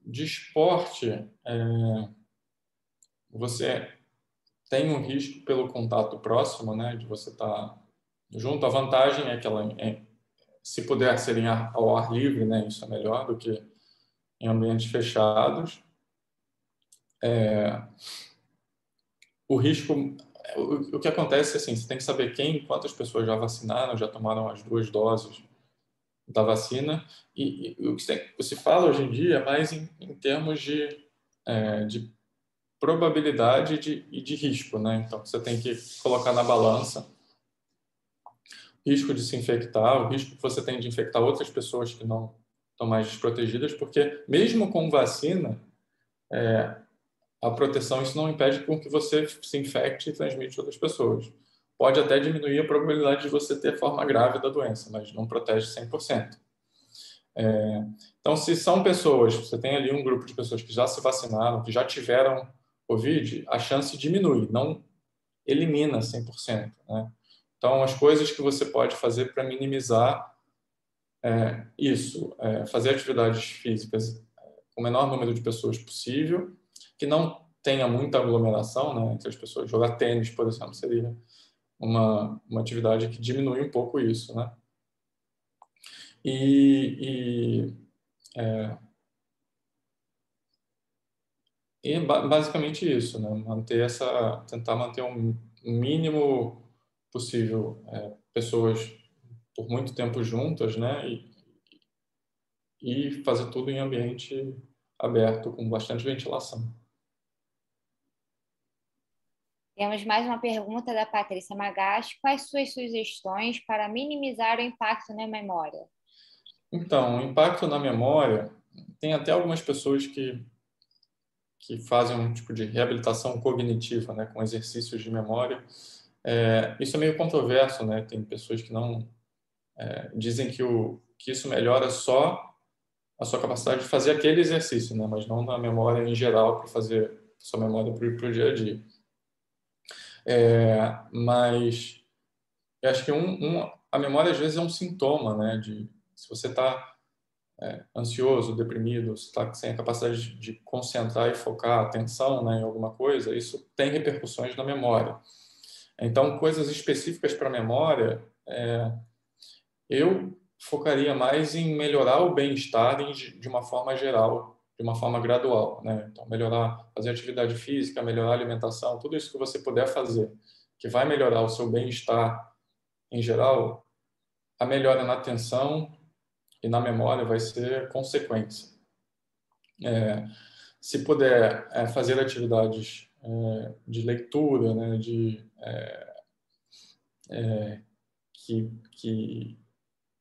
De esporte, você tem um risco pelo contato próximo, né, de você estar junto. A vantagem é que se puder ser ao ar livre, né, isso é melhor do que em ambientes fechados. O risco, o que acontece assim, você tem que saber quantas pessoas já vacinaram, já tomaram as 2 doses da vacina, e o que se fala hoje em dia é mais em termos de probabilidade e de risco, né? Então, você tem que colocar na balança o risco de se infectar, o risco que você tem de infectar outras pessoas que não estão mais desprotegidas, porque mesmo com vacina, a proteção, isso não impede com que você se infecte e transmite outras pessoas. Pode até diminuir a probabilidade de você ter forma grave da doença, mas não protege 100%. Então, se são pessoas, você tem ali um grupo de pessoas que já se vacinaram, que já tiveram Covid, a chance diminui, não elimina 100%, né? Então, as coisas que você pode fazer para minimizar isso, fazer atividades físicas com o menor número de pessoas possível, que não tenha muita aglomeração, né, entre as pessoas. Jogar tênis, por exemplo, seria uma atividade que diminui um pouco isso, né? Basicamente isso, né? Tentar manter um mínimo possível pessoas por muito tempo juntas, né? E fazer tudo em ambiente aberto, com bastante ventilação. Temos mais uma pergunta da Patrícia Magashi. Quais suas sugestões para minimizar o impacto na memória? Então, o impacto na memória, tem até algumas pessoas que fazem um tipo de reabilitação cognitiva, né, com exercícios de memória. Isso é meio controverso, né? Tem pessoas que não dizem que isso melhora só a sua capacidade de fazer aquele exercício, né, mas não na memória em geral, para fazer sua memória para o dia a dia. Mas eu acho que a memória às vezes é um sintoma, né, se você está ansioso, deprimido, se está sem a capacidade de concentrar e focar a atenção, né, em alguma coisa, isso tem repercussões na memória. Então, coisas específicas para a memória, eu focaria mais em melhorar o bem-estar de uma forma geral, de uma forma gradual, né? Então, fazer atividade física, melhorar a alimentação, tudo isso que você puder fazer, que vai melhorar o seu bem-estar em geral, a melhora na atenção e na memória vai ser consequência. Se puder fazer atividades de leitura, né, que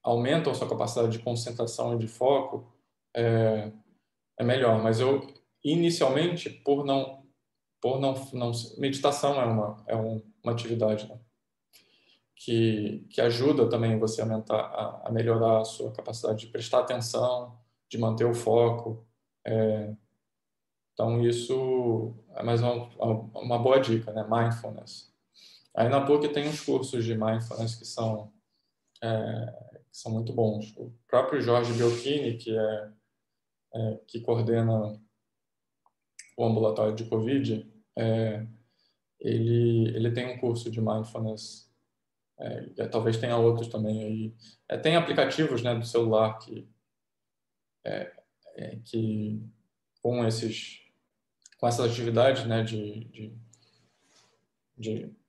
aumentam a sua capacidade de concentração e de foco, é melhor. Mas inicialmente, meditação uma atividade, né, que ajuda também você a melhorar a sua capacidade de prestar atenção, de manter o foco. Então, isso é mais uma boa dica, né? Mindfulness. Aí na PUC tem uns cursos de mindfulness que são muito bons. O próprio Jorge Biolchini, que coordena o ambulatório de Covid, ele tem um curso de mindfulness, talvez tenha outros também aí. Tem aplicativos, né, do celular que com essas atividades, né, de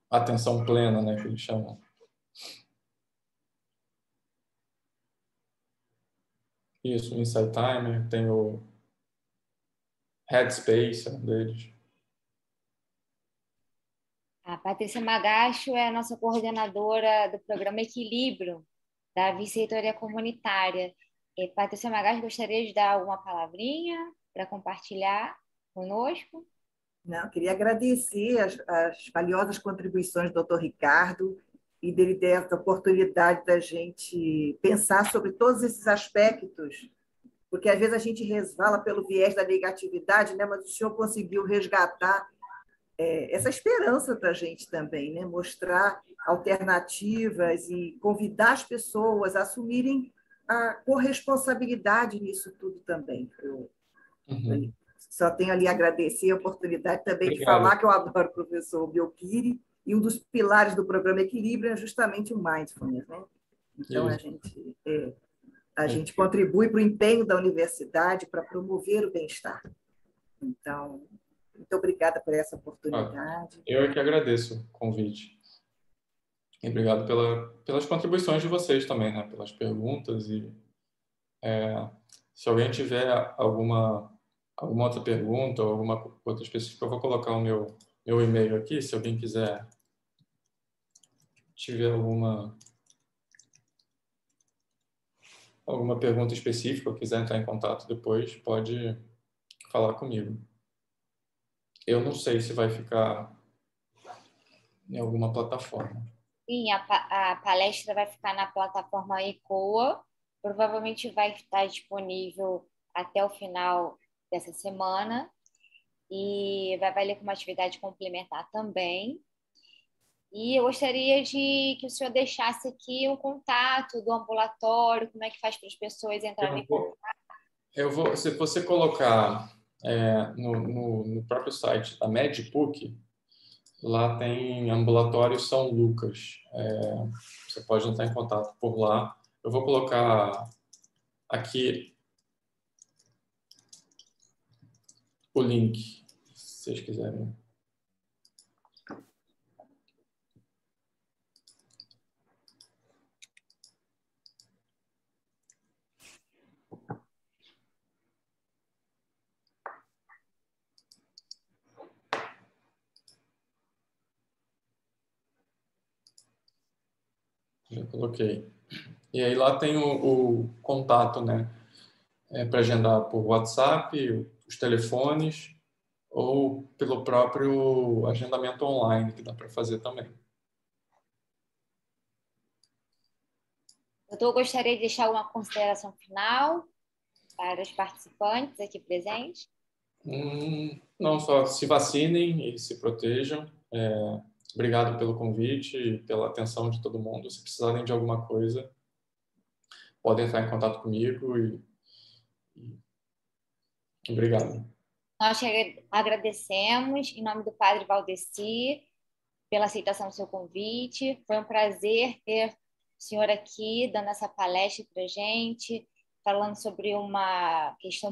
atenção plena, né, que eles chamam. Isso, o Insight Timer, tem o Headspace, é um deles. A Patrícia Magacho é a nossa coordenadora do programa Equilíbrio, da Vice-Reitoria Comunitária. Patrícia Magacho, gostaria de dar alguma palavrinha para compartilhar conosco? Não, queria agradecer as valiosas contribuições do Dr. Ricardo e dele ter essa oportunidade da gente pensar sobre todos esses aspectos, porque às vezes a gente resvala pelo viés da negatividade, né? Mas o senhor conseguiu resgatar essa esperança para a gente também, né? Mostrar alternativas e convidar as pessoas a assumirem a corresponsabilidade nisso tudo também. Uhum. Só tenho ali a agradecer a oportunidade também de Obrigado. falar que eu adoro o professor Belchiri, e um dos pilares do programa Equilíbrio é justamente o Mindfulness, né? Então, Isso. a gente contribui para o empenho da universidade para promover o bem-estar. Então, muito obrigada por essa oportunidade. Eu é que agradeço o convite. E obrigado pelas contribuições de vocês também, né? Pelas perguntas. E se alguém tiver alguma outra pergunta ou alguma outra específica, eu vou colocar o meu e-mail aqui. Se alguém tiver alguma pergunta específica ou quiser entrar em contato depois, pode falar comigo. Eu não sei se vai ficar em alguma plataforma. Sim, a palestra vai ficar na plataforma ECOA, provavelmente vai estar disponível até o final dessa semana e vai valer como atividade complementar também. E eu gostaria de que o senhor deixasse aqui o contato do ambulatório, como é que faz para as pessoas entrarem em contato. Se você colocar no próprio site da MedPUC, lá tem ambulatório São Lucas. Você pode entrar em contato por lá. Eu vou colocar aqui o link, se vocês quiserem. Já coloquei. E aí lá tem o contato, né? Para agendar por WhatsApp, os telefones ou pelo próprio agendamento online, que dá para fazer também. Doutor, eu gostaria de deixar uma consideração final para os participantes aqui presentes. Não, só se vacinem e se protejam. Obrigado pelo convite e pela atenção de todo mundo. Se precisarem de alguma coisa, podem entrar em contato comigo e obrigado. Nós agradecemos, em nome do Padre Valdeci, pela aceitação do seu convite. Foi um prazer ter o senhor aqui dando essa palestra para a gente, falando sobre uma questão